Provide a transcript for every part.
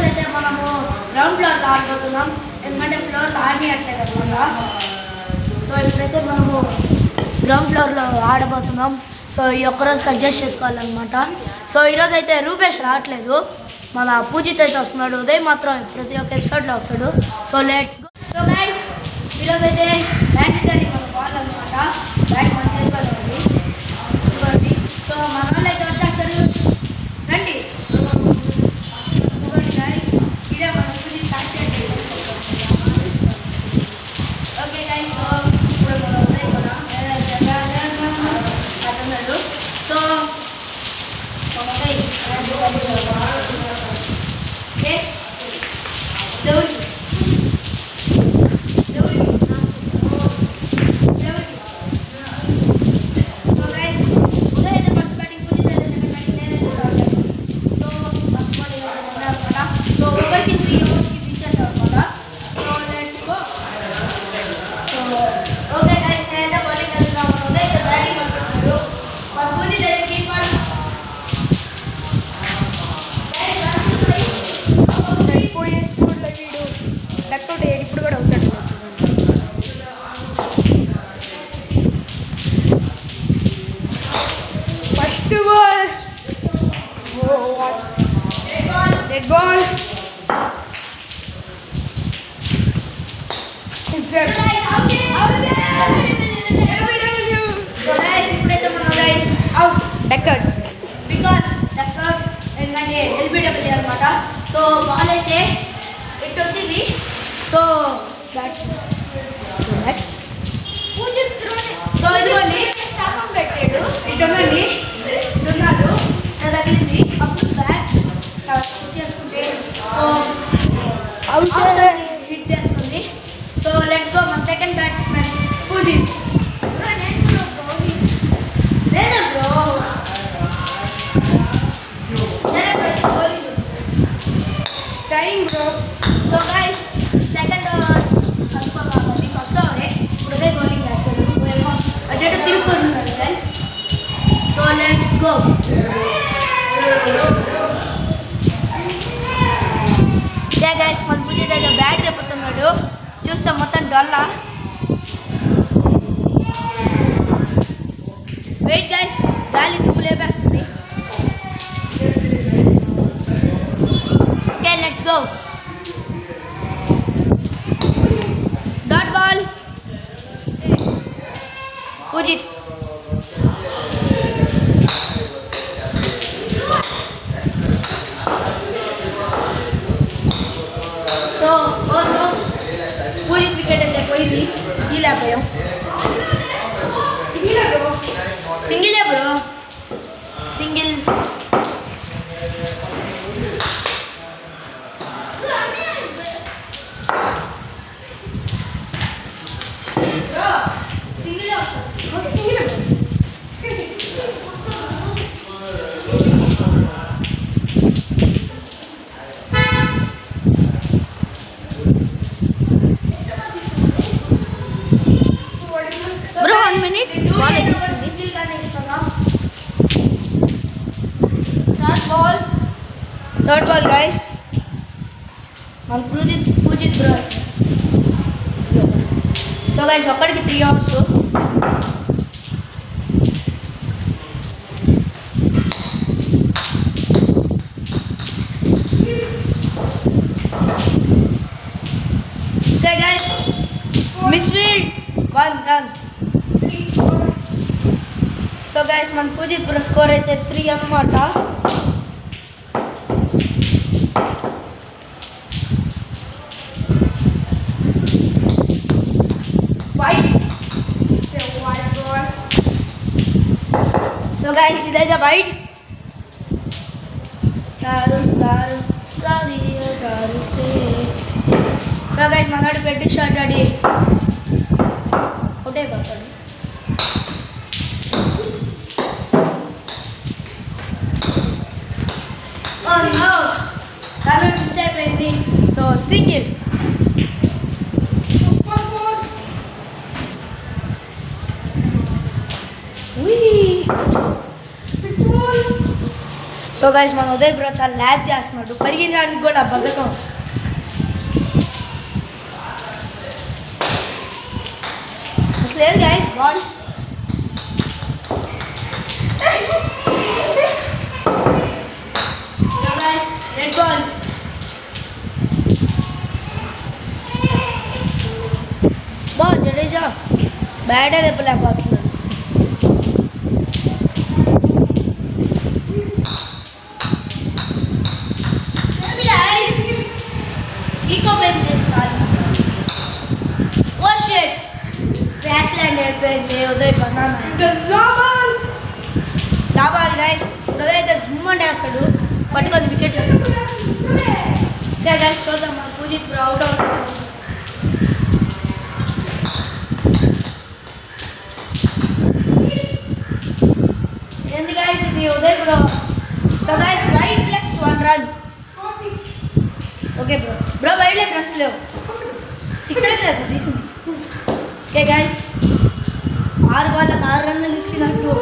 అయితే మనము గ్రౌండ్ ఫ్లోర్లో ఆడిపోతున్నాం, ఎందుకంటే ఫ్లోర్లో ఆడియట్లేదు అనమాట. సో ఇప్పుడైతే మనము గ్రౌండ్ ఫ్లోర్లో ఆడబోతున్నాం. సో ఈ ఒక్కరోజుకి అడ్జస్ట్ చేసుకోవాలన్నమాట. సో ఈరోజు అయితే రూపేష్ రావట్లేదు, మన పూజిత్ అయితే వస్తున్నాడు. ఉదయం మాత్రం ప్రతి ఒక్క ఎపిసోడ్లో వస్తాడు. So let's go. So guys ఈరోజు అయితే బ్యాడ్మింటన్ మన బాల్ అనమాట. బ్యాట్ మన చేతిలో ఉంది. సో మన వాళ్ళు అయితే వచ్చేస్తారు, రండి. గైస్ ఇదే మన పూజిత్ స్టార్ట్ చేయండి. ఓకే గైస్, సో ఇప్పుడు మనం ఉదయం కదా అటున్నాడు. సో ఓకే ఇప్పుడు కూడా అవుతాడు. First ball, dead ball. ఇప్పుడైతే మనం అవుట్ డెక్కడ్, బికాస్ డెక్కడ్ ఎందుకంటే ఎల్బిడబ్ల్యూ అనమాట. సో బాల్ అయితే ఇటు వచ్చింది. సో సో ఇదిగోండి స్టాఫ్ పెట్టాడు, ఇటున్నాడు ఇటున్నాడు తగిలింది. అప్పుడు బ్యాట్ చేసుకుంటే సో హిట్ చేస్తుంది. So let's go. మన సెకండ్ బ్యాట్స్మెన్ పూజిత్. నేనే bro styling bro. So guys second కనుక్కోవాలి, ఫస్ట్ ఓవరే ఇప్పుడు అదే బౌలింగ్ వేస్తాడు. అటు తిరుగుతున్నాడు guys. So let's go. Yeah guys మన పూజిత్ అయితే బ్యాట్ తిప్పుతున్నాడు. చూసాం మొత్తం డొల్లా. వెయిట్ గైస్, గాలి తుప్పు లేపేస్తుంది. Okay let's go. Dot ball Poojith. So Poojith wicket అయితే పోయింది. లేకపోయాం సింగిలే bro, single. Bro 1 minute ball వచ్చేసింది. థర్డ్ బాల్ గైస్ మన పూజిత్ బ్రో. సో గైస్ ఒక్కడికి 3 hours. Okay guys miss field 1 run. So guys మన పూజిత్ బ్రో స్కోర్ అయితే 3 అన్నమాట. సో గైస్ ఇదైతే వైడ్. సో గైస్ మనోడు పెట్టి షాట్ ఆడి ఒకటే పడతాడు. మిస్ అయిపోయింది. So single. సో గైస్ మన ఉదయ్ బ్రో చాలా ల్యాగ్ చేస్తున్నాడు, పరిగించడానికి కూడా బద్ధకం. అసలు లేదు guys ball. So guys red ball. Ball Jadeja బ్యాటే తెప్పలేకపోతున్నాడు. ఉదయ్ లాభాలు గైస్. ఉదయ్ అయితే జుమ్మండి వేస్తాడు, పట్టుకొని వికెట్. గైస్ చూద్దాం మన పూజిత్ బ్రో అవుట్ అవుతాడు. ఏంది గైస్ ఇది Uday bro. So guys white plus 1 run. Okay bro. Bro white leg runs లేవు, 6 రన్స్ తీసింది. ఓకే గైస్ 6 బాళ్ళకి 6 రన్లు ఇచ్చినట్టు.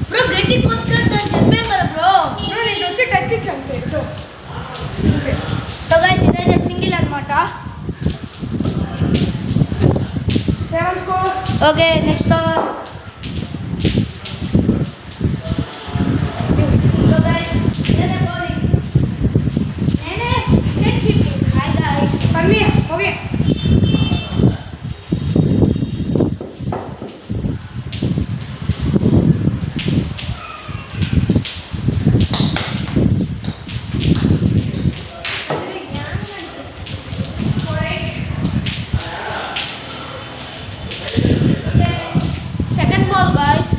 బ్రో గట్టి కొట్టుకుంటుందని చెప్పాను కదా బ్రో. నేను వచ్చి టచ్ ఇచ్చాను పేరుతో. సో గైస్ ఇదైతే సింగిల్ అనమాట. 7 score. Okay next over. So guys ఇదైతే బౌలింగ్. నేనే వికెట్ కీపింగ్. Hi guys. పన్నీ okay. Second ball, guys.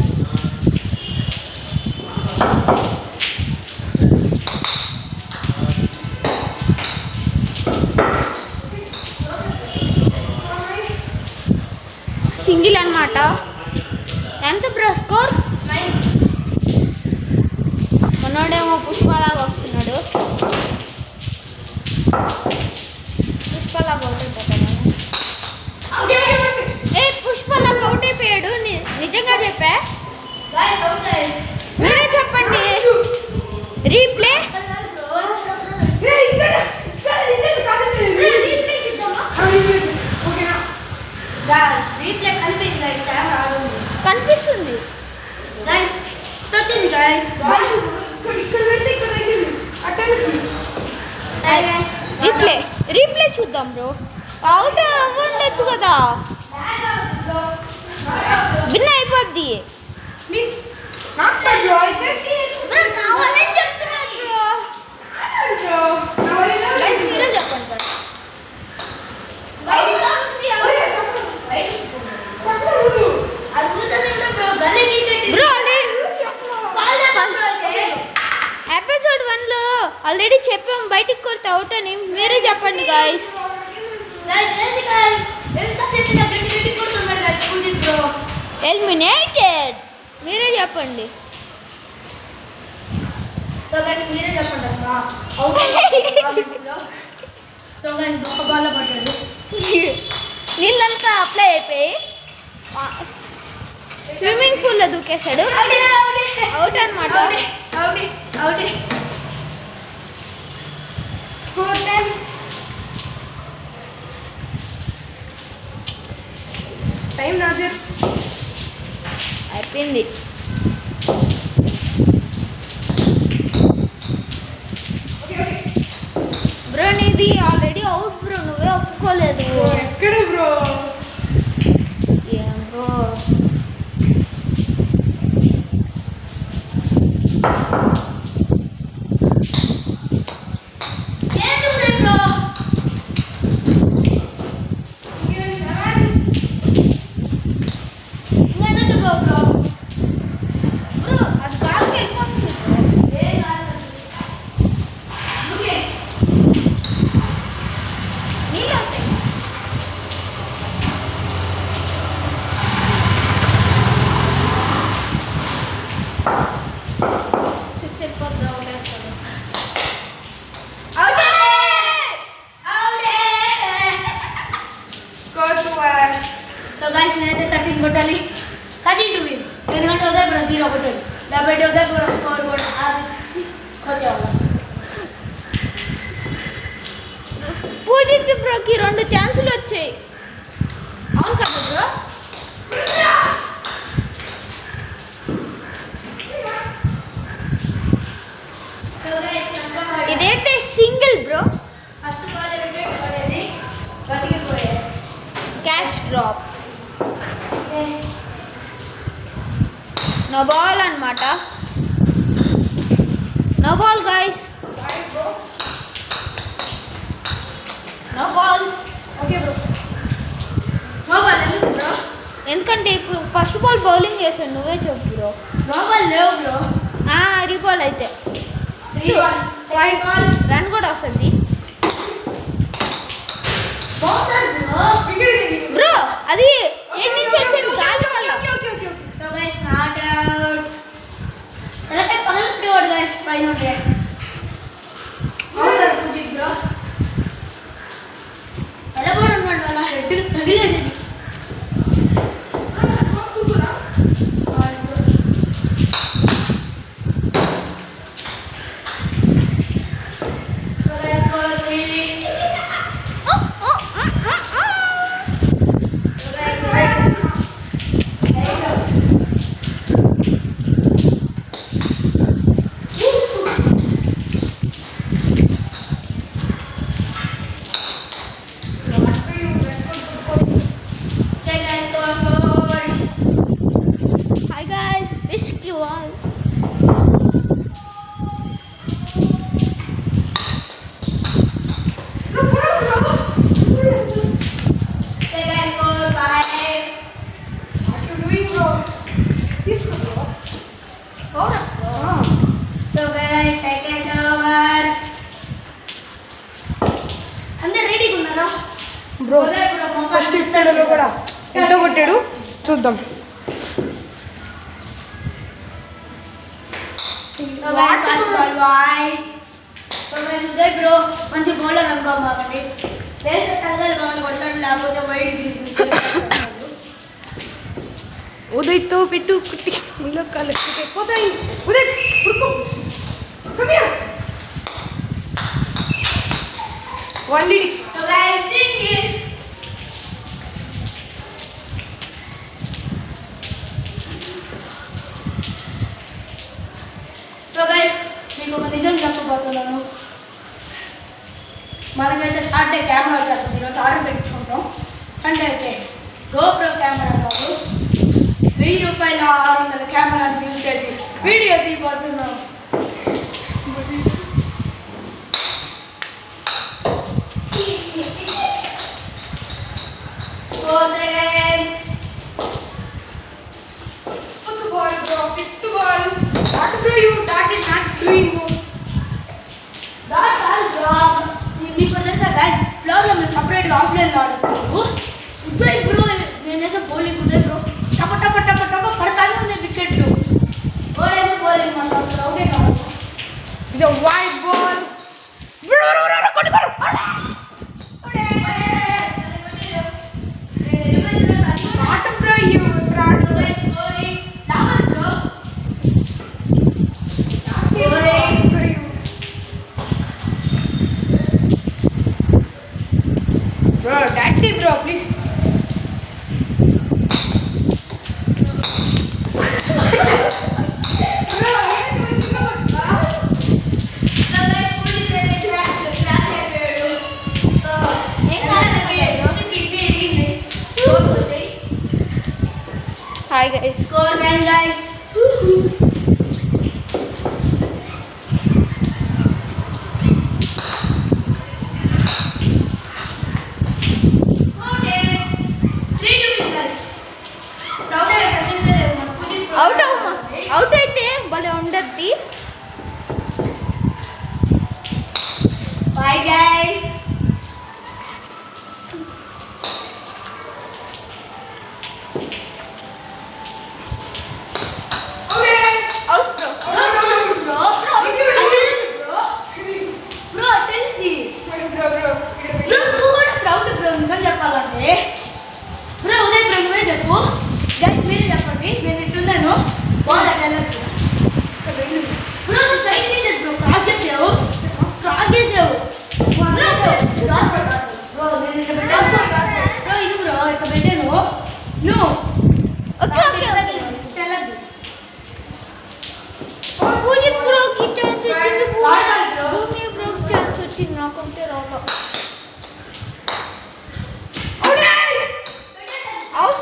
Single అన్నమాట. ఎంత బ్రో స్కోర్? మనోడేమో పుష్పలాగా వస్తున్నాడు. పుష్పలాగా అవుతుంటాడు. ఏ పుష్పలాగా అవుట్ అయిపోయాడు. నిజంగా చెప్పా. Guys out guys. మీరే చెప్పండి. రీప్లే. గైస్ రీప్లే కనిపించింది గైస్. కెమెరా ఆన్ ఉంది. కనిపిస్తుంది. గైస్ వచ్చింది గైస్ బాల్. ఇక్కడ వెళ్ళి ఇక్కడ వెళ్ళి అటెండ్. Hi guys. రీప్లే చూద్దాం బ్రో. అవుట్ అవ్వండొచ్చు కదా. విన్ అయిపోద్ది. Please not for bro. Bro కావాలని చెప్తున్నాను బ్రో. గైస్ మీరే చెప్పండి సార్. బ్రో ఎపిసోడ్ 1లో ఆల్రెడీ చెప్పాం బయటికి కొడితే అవుట్ అని. మీరే చెప్పండి గైస్. ఎలిమినేటెడ్. మీరే చెప్పండి. సో గైస్ మీరే చెప్పండి అమ్మా. సో గైస్ ఒక్క బాల్ పడ్డాడు. నీళ్ళంతా అప్లై అయిపోయి స్విమ్మింగ్ పూల్లో దూకేశాడు. అవుట్ అన్నమాట. స్కోర్ 10. టైం నాజర్ అయిపోయింది. బ్రో నీది ఆల్రెడీ అవుట్ బ్రో. నువ్వే ఒప్పుకోలేదు. ఎక్కడ బ్రో? ఏం బ్రో అది గాలికి వెళ్ళిపోతుంది. నీళ్ళు అవుతాయి. 13 to win. ఎందుకంటే ఉదయ్ బ్రో 0 కొట్టాడు కాబట్టి ఉదయ్ బ్రో స్కోర్ కూడా ఆపేసి కొట్టేవాళ్ళం. పూజిత్ బ్రోకి 2 ఛాన్సులు వచ్చాయి. అవును కదా బ్రో? ఇదైతే single bro. First ball wicket పడేది బతికిపోయాడు. Catch drop. నో బాల్ అన్నమాట. No ball guys. No ball. Okay bro. No ball ఎందుకు బ్రో? ఎందుకంటే ఇప్పుడు ఫస్ట్ బాల్ బౌలింగ్ చేశాను. నువ్వే చెప్పు బ్రో. నో బాల్ లేవు బ్రో. రీబాల్ అయితే 3 బాల్ సెకండ్ బాల్ రన్ కూడా వస్తుంది బ్రో. అది ఎన్ని నుంచి వచ్చింది గాలి వల్ల. So guys not out. అలాగే పగల ప్లేయర్ గైస్ పైన ఉండే అవుట్ సుజిత్ బ్రో. ఎలబడి ఉన్నాడు అలా హెడ్ తగిలేసేది. Hi guys, wish you all. So guys, second over. అందరు రెడీగా ఉన్నారా బ్రో? ఫస్ట్ ఇచ్చాడు కూడా ఎంత కొట్టాడు చూద్దాం. So guys, first ball wide. So guys, Uday bro మంచి బౌలర్ అనుకోమాకండి. దేశ టంగల్ బాల్ కొడతాడు లేకపోతే వైడ్ తీసి ఉదయ్తో పెట్టు కుట్టి మీలో కాలు పోతాయి. Uday ఉరుకు. Come here. One lead. So guys, sing it. So guys, మీకు ఒక నిజం చెప్పబోతున్నాను. మనకైతే సాటర్డే కెమెరా వచ్చేస్తుంది. ఈరోజు ఆర్డర్ పెట్టుకుంటాం. సండే అయితే గోప్రో కెమెరా కాదు, 1000 రూపాయల 600 కెమెరాని యూజ్ చేసి video తీయబోతున్నాం. Put the ball, bro. Pick the ball. That bro, you that is not doing good. మీకు తెలుసా గైస్, ఫ్లోర్లో మీరు సపరేట్గా ఆఫ్లైన్లో ఆడుతున్నారు. ఉదయ్ బ్రో నేను వేసే బౌలింగ్ ఉదయ్ బ్రో టప టప టప టప పడతానే ఉంది వికెట్లు. ఓడేసే బౌలింగ్ మాకు అసలు అవుటే కాదు. It's a wide ball. Bro, కొట్టు. Not bro, you fraud. Bro, that's it, bro, please. Hi guys. Score 9 guys. Out అయితే భలే ఉండద్ది. Bye guys. Out bro. నిజం చెప్పాలంటే బ్రో ఉదయ్ బ్రో నువ్వే చెప్పు గైస్ మీరే చెప్పండి. నేను ఇట్టున్నాను బాల్ అట్లా వెళ్ళదు బ్రో స్ట్రైట్ కింద బ్రో క్రాస్ చేసావు బ్రో నేను ఇక్కడ పెట్టాను బ్రో ఇది బ్రో ఇక్కడ పెట్టాను నువ్వు ఓకే వెళ్ళదు పూజిత్ బ్రోకి ఛాన్స్ వచ్చింది భూమి బ్రోకి ఛాన్స్ వచ్చింది నాకంటే రావు అవుట్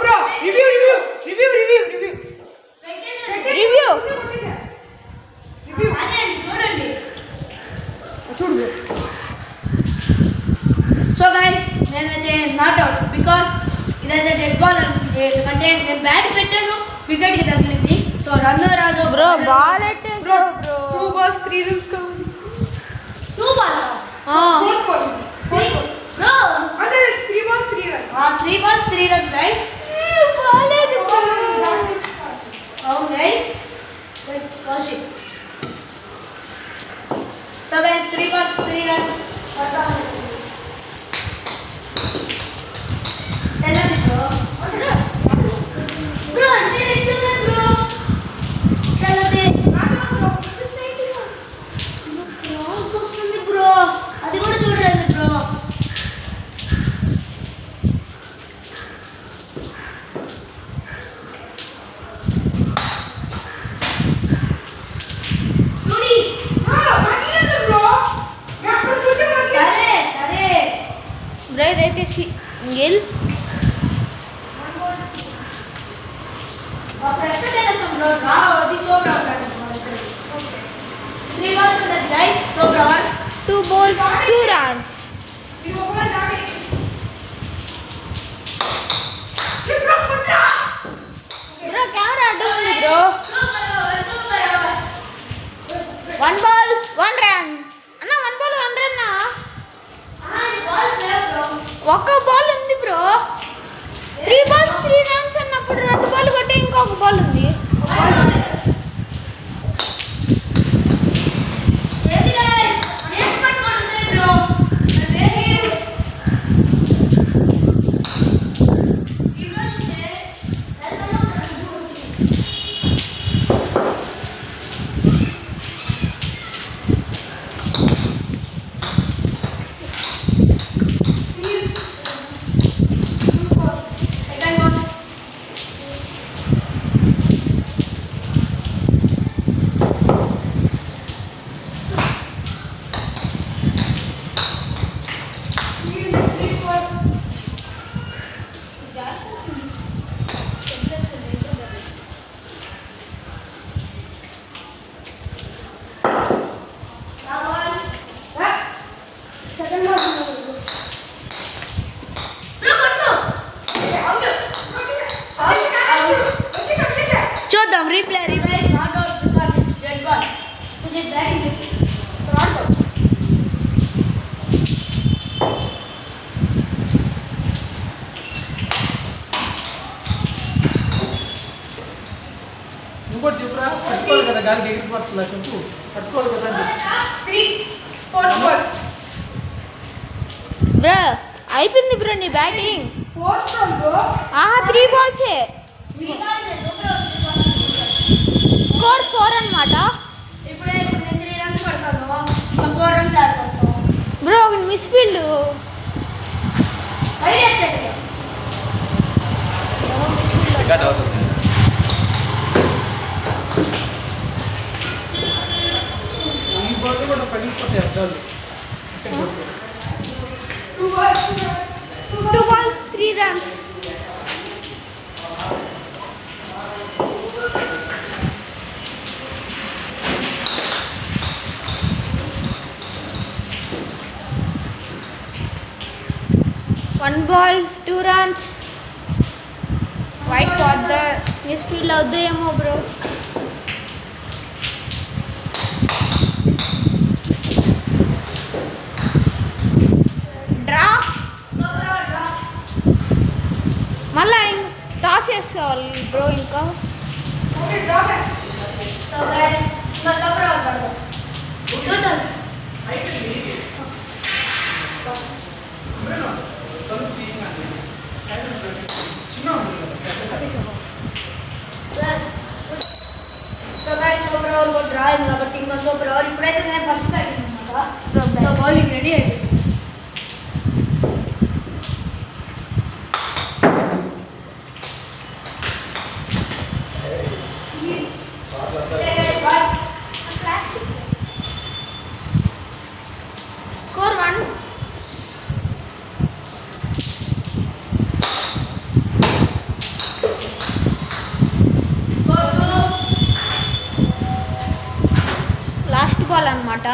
బ్రో రివ్యూ చూడండి చూడు సో గైస్ నేనైతే నాట్ అవుట్ బికాస్ ఇదైతే డెడ్ బాల్ ఎందుకంటే నేను బ్యాట్ పెట్టాను వికెట్కి తగిలింది సో రన్ రాదు బ్రో బాల్ ఎట్టే బ్రో 2 balls 3 runs కావాలి 2 balls బ్రో అంటే 3 balls 3 runs 3 balls 3 runs guys బాలేదు అవును guys wash it so guys 3 balls 3 runs తెల్లండి బ్రో అంటే ఎట్లా బ్రో తెల్లది క్రాస్ వస్తుంది బ్రో అది కూడా చూడలేదు బ్రో బ్రో ఇదైతే single guys, so broad. 2 balls 2 runs bro camera అడ్డు ఉంది బ్రో 1 ball 1 run అన్న 1 ball 1 run నా ఒక్క బాల్ ఉంది బ్రో 3 balls 3 runs అన్నప్పుడు 2 బాల్ కొట్టే ఇంకొక బాల్ ఉంది చూద్దాం replay is not out because it's dead ball which is batting it not out ఇంకోటి చెప్పురా పట్టుకోవాలి కదా గాలికి ఎగిరిపోతుందా చెప్పు పట్టుకోవాలి కదా అని చెప్పు 3 4 ball బ్రో అయిపోయింది బ్రో నీ బ్యాటింగ్ 4 ball bro ఆహా 3 balls ఏ స్కోర్ 4 అన్నమాట ఇప్పుడే నేను 3 runs పడతాను ఇంకా 4 runs ఆడతాను bro miss field idea set record అవుతుంది ఈ బాల్ కూడా పగిలిపోతాయి అద్దాలు 2 balls 2 balls 3 runs One ball, 2 runs. White for the misfield అవుద్దేమో బ్రో డ్రా మళ్ళా టాస్ చేసేవాళ్ళు బ్రో ఇంకా okay draw match so guys నా సబ్రా ఆడతాను 2000 చిన్న ఉంటుంది కదా Score 1. లాస్ట్ బాల్ అన్నమాట.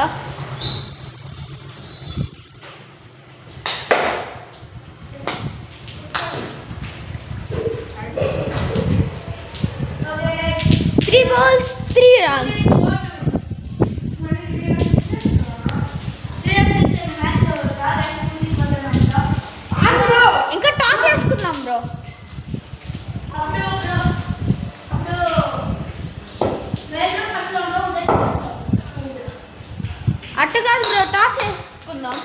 Three balls, 3 runs. ఇంకా టాస్ వేసుకుందాం బ్రో. అట్టు కాదు బ్రో, టాస్ వేసుకుందాం.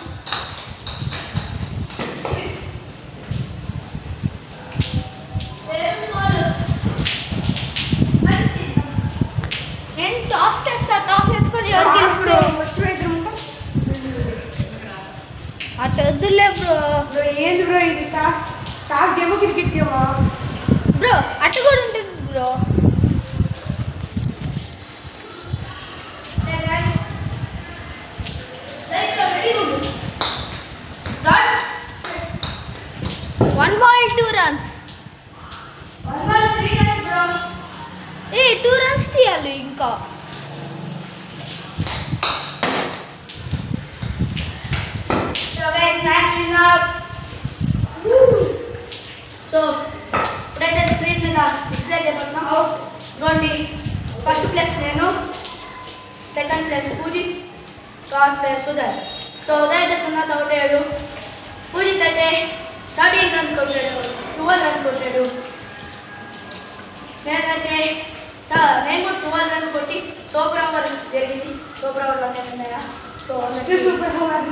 నేను టాస్ తెస్తా, టాస్ వేసుకొని ఎవరు గెలిస్తే అటు వద్దులే బ్రో. ఏంది బ్రో ఇది? టాస్ గేమో క్రికెట్ గేమో? బ్రో అటు కూడా ఉంటుంది bro. One ball, 2 runs. 2 runs తీయాలి ఇంకా. సో ఇప్పుడైతే స్క్రీన్ మీద డిస్ప్లే చేయబోతున్నాం. ఇదిగోండి, ఫస్ట్ ప్లేస్ నేను, second place Poojith, third place Uday. So Uday అయితే 0 అవుట్ అయ్యాడు. పూజిత్ అయితే 13 రన్స్ కొట్టాడు, 12 రన్స్ కొట్టాడు. నేనైతే నేను 12 రన్స్ కొట్టి సూపర్ ఓవర్ జరిగింది. Super over 1 so super over